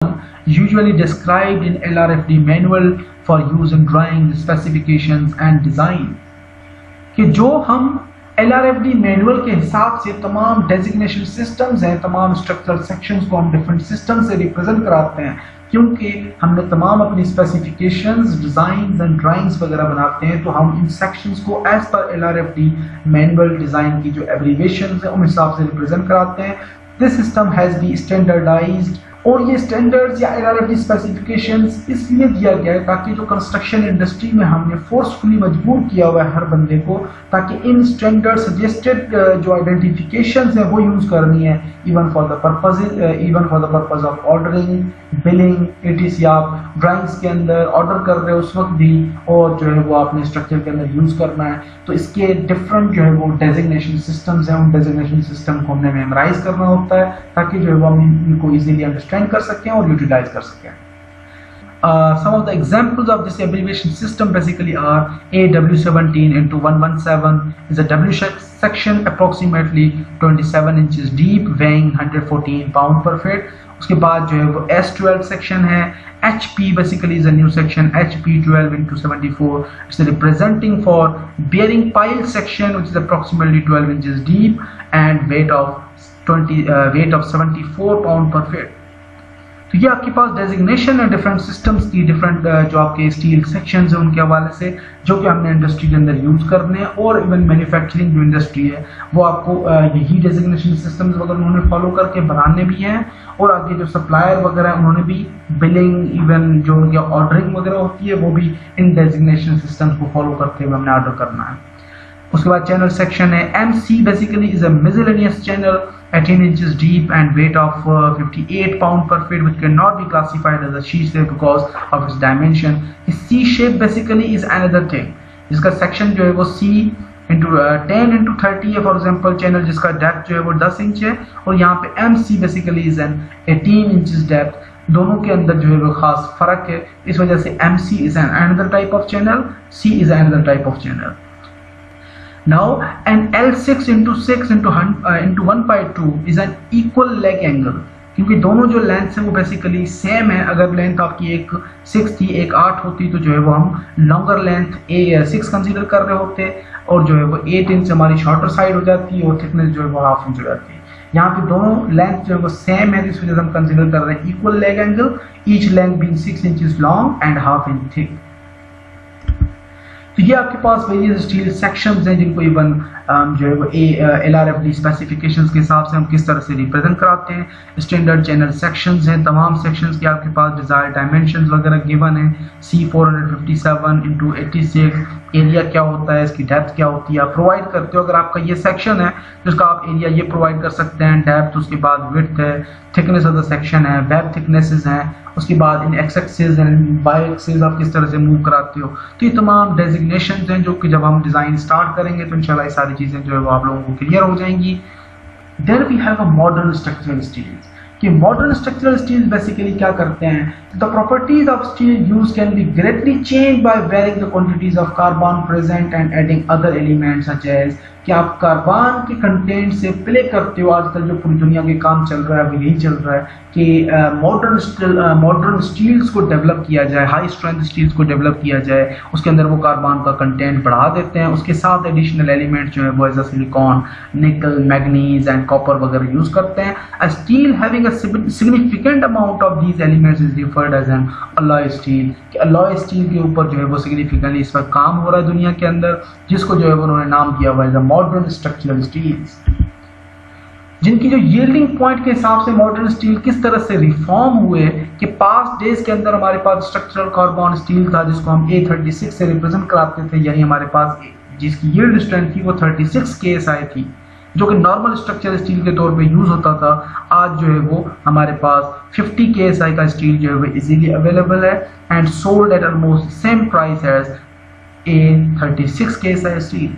usually described in LRFD manual for use in drawing, specifications and design। कि जो हम LRFD manual के हिसाब से तमाम डेजिग्नेशन सिस्टम्स हैं, तमाम स्ट्रक्चरल सेक्शंस को हम डिफरेंट सिस्टम से रिप्रेजेंट कराते हैं, क्योंकि हमने तमाम अपनी स्पेसिफिकेशंस, डिजाइंस एंड ड्राइंग्स वगैरह बनाते हैं, तो हम इन सेक्शंस को एज पर LRFD मैनुअल डिजाइन की जो एब्रीविएशंस हैं उन हिसाब से रिप्रेजेंट कराते हैं। This system has be standardised, और ये स्टैंडर्ड्स या LRFD स्पेसिफिकेशंस इसलिए दिया गया है ताकि जो कंस्ट्रक्शन इंडस्ट्री में हमने फोर्सफुली मजबूर किया हुआ है हर बंदे को, ताकि इन स्टैंडर्ड सजेस्टेड जो आइडेंटिफिकेशंस है वो यूज करनी है even for the purpose of ordering, billing, etc। आप ड्राइंग्स के अंदर ऑर्डर कर रहे हो उस वक्त भी, और जो है वो आपने स्ट्रक्चर के अंदर यूज करना है, तो इसके डिफरेंट जो है वो डेजिग्नेशन सिस्टम्स हैं, उन डेजिग्नेशन सिस्टम को हमने मेमोराइज करना होता है ताकि जो है वो हम इनको इजीली अंडरस्टैंड कर सकें और यूटिलाइज कर सकें। Some of the examples of this abbreviation system basically are AW17 into 117 is a W section approximately 27 inches deep, weighing 114 pound per feet। उसके बाद जो है वो S12 section है, HP basically is a new section, HP12 into 74, it's representing for bearing pile section which is approximately 12 inches deep and weight of 74 pound per feet। तो ये आपके पास designation है डिफरेंट सिस्टम्स की, डिफरेंट जो आपके steel sections हैं उनके हवाले से, जो कि हमने इंडस्ट्री के अंदर यूज करने हैं, और इवन मैन्युफैक्चरिंग जो इंडस्ट्री है वो आपको यही डेजिग्नेशन सिस्टम्स वगैरह उन्होंने फॉलो करके बनाने भी हैं, और आगे जो सप्लायर वगैरह उन्होंने भी बिलिंग, इवन जो उनकी ऑर्डरिंग वगैरह होती है वो भी इन डेजिग्नेशन सिस्टम्स को फॉलो करते हुए हमने ऑर्डर करना है। उसके बाद चैनल सेक्शन है, MC basically is a miscellaneous channel 18 inches deep and weight of 58 pound per feet, which cannot be classified as a C shape because of its dimension। C shape basically is another thing, जिसका section जो है वो C into 10 into 30 है, for example channel जिसका depth जो है वो 10 inch है, और यहाँ पे MC basically is an 18 inches depth. दोनों के अंदर जो है वो खास फर्क है, इस वजह से MC is an another type of channel, C is another type of channel। Now an L6 into 6 into 1/2 is an equal leg angle, क्योंकि दोनों जो लेंथ है वो बेसिकली सेम है। अगर लेंथ आपकी एक 6 थी, एक 8 होती, तो जो है वो हम लॉन्गर लेंथ 6 कंसीडर कर रहे होते, और जो है वो 8 इंच हमारी शॉर्टर साइड हो जाती है, और थिकनेस जो है वो 1/2 इंच हो जाती है। यहाँ पे दोनों लेंथ जो है वो सेम है, इस वजह से हम कंसीडर कर रहे हैं equal leg angle, each length being 6 inches long and 1/2 inch thick. तो ये आपके पास वेरियस स्टील सेक्शंस हैं जिनको इवन जो है वो LRFD स्पेसिफिकेशंस के हिसाब से हम किस तरह से रिप्रेजेंट कराते हैं। स्टैंडर्ड चैनल सेक्शंस हैं, तमाम सेक्शंस के आपके पास डिजायर्ड डायमेंशंस वगैरह गिवन है। C457 into 86 एरिया क्या होता है, इसकी डेप्थ क्या होती है, आप प्रोवाइड करते हो। अगर आपका ये सेक्शन है जिसका आप एरिया ये प्रोवाइड कर सकते हैं, डेप्थ, उसके बाद विड्थ है, थिकनेस ऑफ द सेक्शन है, वेब थिकनेसेस हैं, उसके बाद in X axis and Y axis आप किस तरह से मूव कराते हो। तो ये तमाम डेजिग्नेशंस हैं जो कि जब हम डिजाइन स्टार्ट करेंगे तो इंशाल्लाह ये सारी चीजें जो है वो आप लोगों को क्लियर हो जाएंगी। There we have a modern structural steels, कि मॉडर्न स्ट्रक्चरल स्टील्स बेसिकली क्या करते हैं, the properties of steel use can be greatly change by varying the quantities of carbon present and adding other elements such as, कि आप carbon के content से play करते हो। आजकल जो पूरी दुनिया के काम चल रहा है वो यही चल रहा है कि मॉडर्न स्टील्स को डेवलप किया जाए, हाई स्ट्रेंथ स्टील्स को डेवलप किया जाए, उसके अंदर वो कार्बन का कंटेंट बढ़ा देते हैं, उसके साथ एडिशनल एलिमेंट्स जो है वो as silicon, nickel, manganese and copper वगैरह यूज करते हैं। A steel having a significant amount of these elements is referred as an alloy steel, कि अलॉय स्टील के ऊपर जो है वो सिग्निफिकेंटली इस वक्त काम हो रहा है दुनिया के अंदर, जिसको जो है वो उन्होंने नाम दिया हुआ है मॉडर्न स्ट्रक्चरल स्टील्स, जिनकी जो यील्डिंग पॉइंट के हिसाब से मॉडर्न स्टील किस तरह से रिफॉर्म हुए कि पास्ट डेज के अंदर हमारे पास स्ट्रक्चरल कार्बन स्टील था जिसको हम A36 से रिप्रेजेंट कराते थे, यानी हमारे पास जिसकी यील्ड स्ट्रेंथ थी वो 36 KSI थी, जो कि नॉर्मल स्ट्रक्चरल स्टील के तौर पे यूज होता था। आज जो है वो हमारे पास 50 KSI का स्टील जो है वो इजीली अवेलेबल है and sold at almost same price as A36 KSI steel,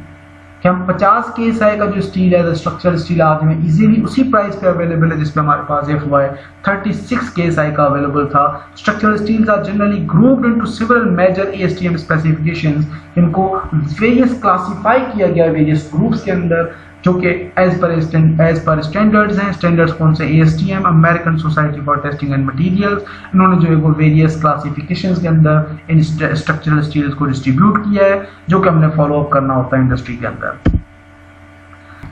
कि हम 50 KSI का जो स्टील है, स्ट्रक्चरल स्टील आज में इजीली उसी प्राइस पे अवेलेबल है जिस पे हमारे पास FY 36 KSI का अवेलेबल था। Structural steels are generally grouped into several major ASTM specifications, इनको वेरियस क्लासिफाई किया गया है वेरियस ग्रुप्स के अंदर। जो कि एज पर स्टैंडर्ड्स हैं। स्टैंडर्ड्स कौन से? ASTM, American society for testing and materials. इन्होंने जो है वो वेरियस क्लासिफिकेशंस के अंदर इन स्ट्रक्चरल स्टील्स को डिस्ट्रीब्यूट किया है, जो कि हमने फॉलो अप करना होता है इंडस्ट्री के अंदर।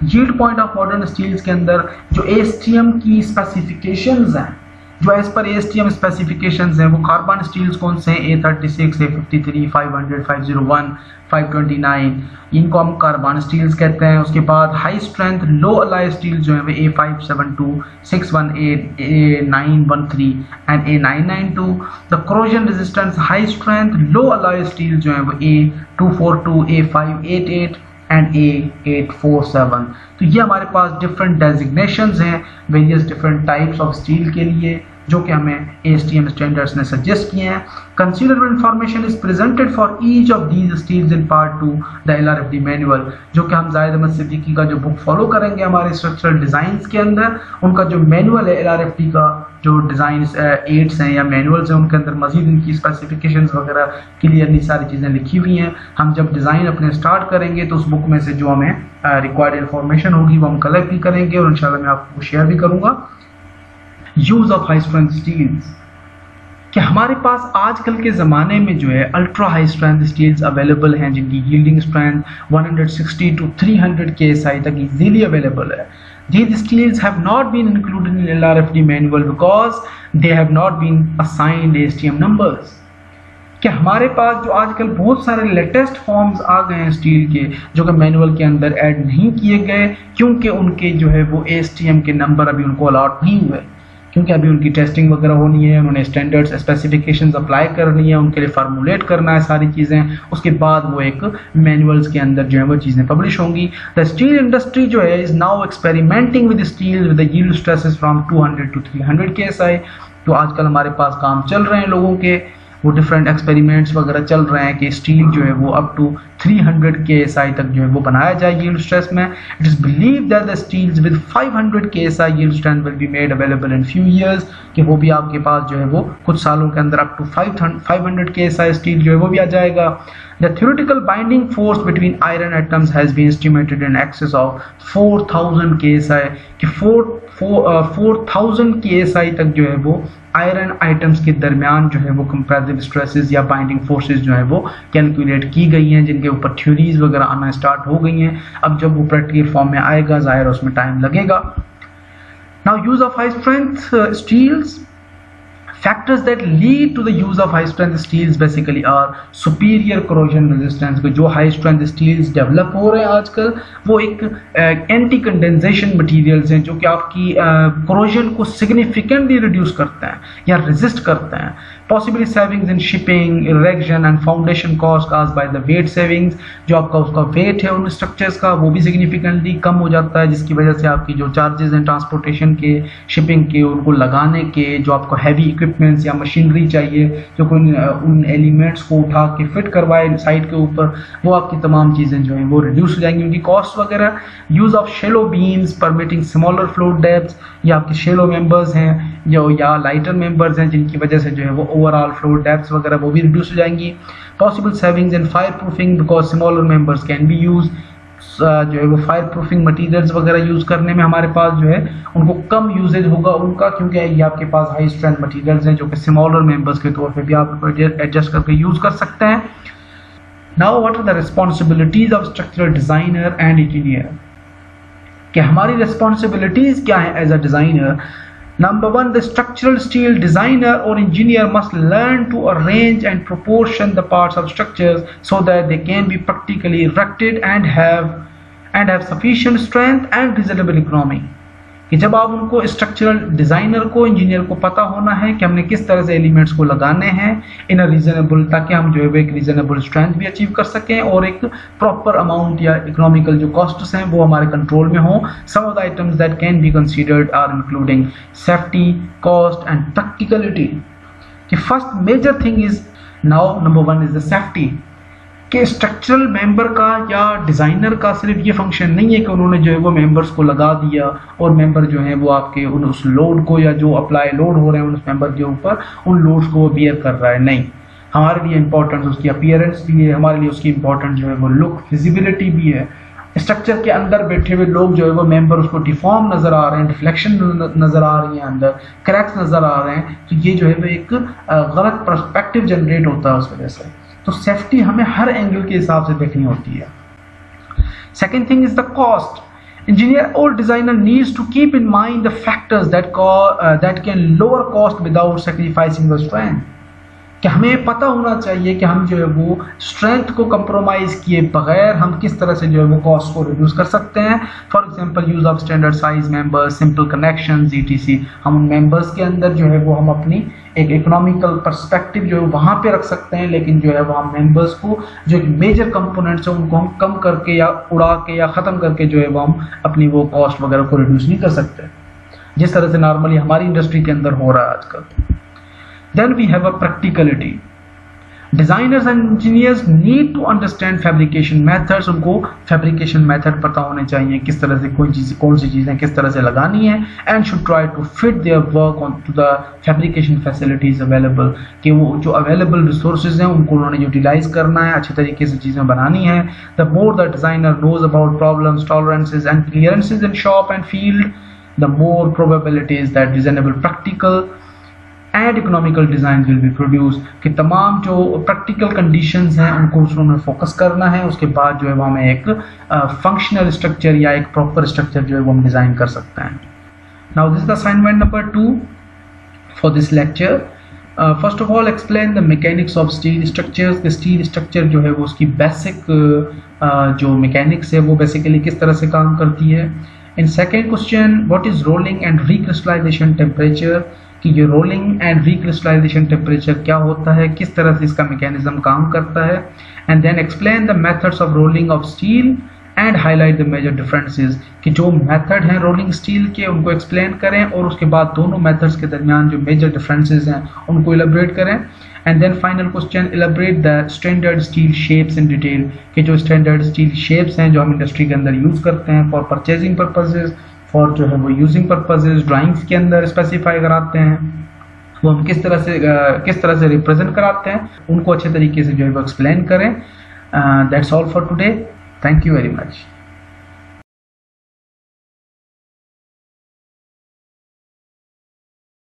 Yield point of modern steels के अंदर जो ASTM की स्पेसिफिकेशंस हैं, जो एज पर ASTM स्पेसिफिकेशंस हैं, वो कार्बन स्टील्स कौन से हैं? A36, A53, 500, 501, 529, इनको हम कार्बन स्टील्स कहते हैं। उसके बाद हाई स्ट्रेंथ लो अलाय स्टील जो है वो A572, 618, A913 and A992। The corrosion resistance high strength low ally steel जो है वो A242, A588 एंड A847। तो ये हमारे पास डिफरेंट डेजिग्नेशंस हैं various different types of steel के लिए, जो कि हमें ASTM स्टैंडर्ड्स ने सजेस्ट किए हैं। Considerable information is presented for each of these steels in part 2 the LRFD manual, जो कि हम जाहिद अहमद सिद्दीकी का जो बुक फॉलो करेंगे हमारे स्ट्रक्चरल डिजाइंस के अंदर, उनका जो मैनुअल है LRFD का, जो डिजाइन एड्स हैं या मैनुअल्स हैं, उनके अंदर मजीद इनकी स्पेसिफिकेशंस वगैरह क्लियरली सारी चीज़ें लिखी हुई हैं। हम जब डिज़ाइन अपने स्टार्ट करेंगे तो उस बुक में से जो हमें रिक्वायर्ड इन्फॉर्मेशन होगी वो हम कलेक्ट भी करेंगे और इंशाल्लाह मैं आपको शेयर भी करूँगा। Use of high strength steels, कि हमारे पास आजकल के ज़माने में जो है ultra high strength steels available हैं, जिनकी यील्डिंग स्ट्रेंथ 160 to 300 KSI तक इजीली अवेलेबल है। These steels have not been included in LRFD manual because they have not been assigned ASTM numbers। कि हमारे पास जो आजकल बहुत सारे लेटेस्ट फॉर्म्स आ गए हैं स्टील के, जो कि मैनुअल के अंदर ऐड नहीं किए गए, क्योंकि उनके जो है वो ASTM के नंबर अभी उनको अलॉट नहीं हुए, क्योंकि अभी उनकी टेस्टिंग वगैरह होनी है, उन्होंने स्टैंडर्ड्स स्पेसिफिकेशंस अप्लाई करनी है, उनके लिए फार्मूलेट करना है सारी चीज़ें, उसके बाद वो एक मैनुअल्स के अंदर जो है वो चीज़ें पब्लिश होंगी। द स्टील इंडस्ट्री जो है is now experimenting with steel with the yield stresses from 200 to 300 KSI। तो आजकल हमारे पास काम चल रहे हैं लोगों के, वो डिफरेंट एक्सपेरिमेंट्स वगैरह चल रहे हैं कि स्टील जो है वो अप टू 300 KSI तक जो है वो बनाया जाए यील्ड स्ट्रेस में। It is believe that the steels with 500 KSI yield strength will be made available in few years, कि वो भी आपके पास जो है वो कुछ सालों के अंदर अप टू 500 KSI स्टील जो है वो भी आ जाएगा। The theoretical binding force between iron atoms has been estimated in excess of 4000 KSI, कि 4000 KSI तक जो है वो आयरन आइटम्स के दरमियान जो है वो कंपैरेटिव स्ट्रेसेस या बाइंडिंग फोर्सेस जो है वो कैलकुलेट की गई हैं, जिनके ऊपर थ्योरीज वगैरह आना स्टार्ट हो गई हैं। अब जब वो प्रैक्टिकल फॉर्म में आएगा ज़ाहिर उसमें टाइम लगेगा। Now use of high strength steels, factors that lead to the use of high strength steels basically are superior corrosion resistance। जो high strength steels डेवलप हो रहे हैं आजकल, वो एक एंटी कंडेंसेशन मटेरियल्स हैं, जो कि आपकी corrosion को significantly रिड्यूस करते हैं या resist करते हैं। possibly savings in shipping, erection and foundation cost caused by the weight savings, जो आपका उसका weight है उन structures का वो भी significantly कम हो जाता है, जिसकी वजह से आपकी जो charges हैं ट्रांसपोर्टेशन के, शिपिंग के, उनको लगाने के, जो आपको हैवी इक्विपमेंट्स या मशीनरी चाहिए जो कोई उन एलिमेंट्स को उठा के फिट करवाए साइड के ऊपर, वो आपकी तमाम चीज़ें जो हैं वो रिड्यूस हो जाएंगी, उनकी कॉस्ट वगैरह। Use of shallow beams permitting smaller flow depths, या आपके शेलो मेंबर्स हैं जो या लाइटर मेंबर्स हैं, जिनकी वजह से जो है वो ओवरऑल फ्लो डेप्थ्स वगैरह वो भी रिड्यूस हो जाएंगी। Possible savings in fire proofing because smaller members can be use, जो है वो फायर प्रूफिंग मटीरियल्स वगैरह यूज़ करने में हमारे पास जो है उनको कम यूजेज होगा उनका, क्योंकि ये आपके पास हाई स्ट्रेंथ मटीरियल्स हैं जो कि स्मॉलर मेंबर्स के तौर पे भी आप एडजस्ट करके यूज़ कर सकते हैं। Now what are the responsibilities of structural designer and engineer, कि हमारी रिस्पॉन्सिबिलिटीज़ क्या है as a designer. Number 1, the structural steel designer or engineer must learn to arrange and proportion the parts of structures so that they can be practically erected and have sufficient strength and reasonable economy। कि जब आप उनको structural designer को, engineer को पता होना है कि हमने किस तरह से एलिमेंट्स को लगाने हैं इन अ रीजनेबल, ताकि हम जो है एक रीजनेबल स्ट्रेंथ भी अचीव कर सकें और एक प्रॉपर अमाउंट या इकोनॉमिकल जो कॉस्ट्स हैं वो हमारे कंट्रोल में हों। Some of the items that can be considered are including safety, cost and practicality. कि first major thing is now number 1 is the safety, कि स्ट्रक्चरल मेंबर का या डिज़ाइनर का सिर्फ ये फंक्शन नहीं है कि उन्होंने जो है वो मेंबर्स को लगा दिया और मेंबर जो है वो आपके उस लोड को या जो अप्लाई लोड हो रहे हैं उस मेंबर के ऊपर उन लोड्स को वो बियर कर रहा है। नहीं, हमारे लिए इंपॉर्टेंट उसकी अपीयरेंस भी है, हमारे लिए उसकी इंपॉर्टेंट जो है वो लुक, विजिबिलिटी भी है। स्ट्रक्चर के अंदर बैठे हुए लोग जो है वो मेंबर उसको डिफॉर्म नजर आ रहे हैं, डिफ्लेक्शन नजर आ रही है, अंदर क्रैक्स नजर आ रहे हैं, तो ये जो है वो एक गलत पर्सपेक्टिव जनरेट होता है उस वजह से। तो सेफ्टी हमें हर एंगल के हिसाब से देखनी होती है। Second thing is the cost. Engineer or designer needs to keep in mind the factors that can lower cost without sacrificing the strength. कि हमें पता होना चाहिए कि हम जो है वो स्ट्रेंथ को कंप्रोमाइज किए बगैर हम किस तरह से जो है वो कॉस्ट को रिड्यूस कर सकते हैं। For example use of standard size members, simple connections, etc. हम उन मेंबर्स के अंदर जो है वो हम अपनी एक इकोनॉमिकल पर्सपेक्टिव जो है वहाँ पे रख सकते हैं, लेकिन जो है वो हम मेंबर्स को जो एक मेजर कंपोनेंट्स है उनको हम कम करके या उड़ा के या ख़त्म करके जो है वो हम अपनी वो कॉस्ट वगैरह को रिड्यूस नहीं कर सकते, जिस तरह से नॉर्मली हमारी इंडस्ट्री के अंदर हो रहा है आजकल। Then we have a practicality. Designers and engineers need to understand fabrication methods. उनको fabrication method पता होने चाहिए, किस तरह से कौन सी चीज़ें किस तरह से लगानी है, and should try to fit their work onto the fabrication facilities available. कि वो जो available resources हैं उनको उन्होंने utilize करना है, अच्छी तरीके से चीज़ें बनानी है। The more the designer knows about problems, tolerances and clearances in shop and field, the more probability is that reasonable, practical and economical design will be produce. कि तमाम जो प्रैक्टिकल कंडीशंस हैं उनको उसमें फोकस करना है, उसके बाद जो है वो हमें एक फंक्शनल स्ट्रक्चर या एक प्रॉपर स्ट्रक्चर जो है वो हम डिज़ाइन कर सकते हैं। Now this is the assignment number 2 for this lecture. First of all explain the mechanics of steel structures. Steel structure जो है वो उसकी बेसिक जो मैकेनिक्स है वो बेसिकली किस तरह से काम करती है। In second question, what is rolling and recrystallisation temperature. कि ये रोलिंग एंड रिक्रिस्टलाइजेशन टेम्परेचर क्या होता है, किस तरह से इसका मैकेनिज्म काम करता है। And then explain the methods of rolling of steel and highlight the major differences. कि जो मेथड हैं रोलिंग स्टील के उनको एक्सप्लेन करें और उसके बाद दोनों मेथड्स के दरमियान जो मेजर डिफरेंसेस हैं उनको इलेबोरेट करें। And then final question, elaborate the standard steel shapes in detail. कि जो स्टैंडर्ड स्टील शेप्स हैं जो हम इंडस्ट्री के अंदर यूज़ करते हैं फॉर परचेजिंग पर्पजेज, फॉर जो है वो यूजिंग पर्पजेज, ड्राइंग्स के अंदर स्पेसिफाई कराते हैं, वो हम किस तरह से रिप्रेजेंट कराते हैं, उनको अच्छे तरीके से जो है वो एक्सप्लेन करें। That's all for today. Thank you very much.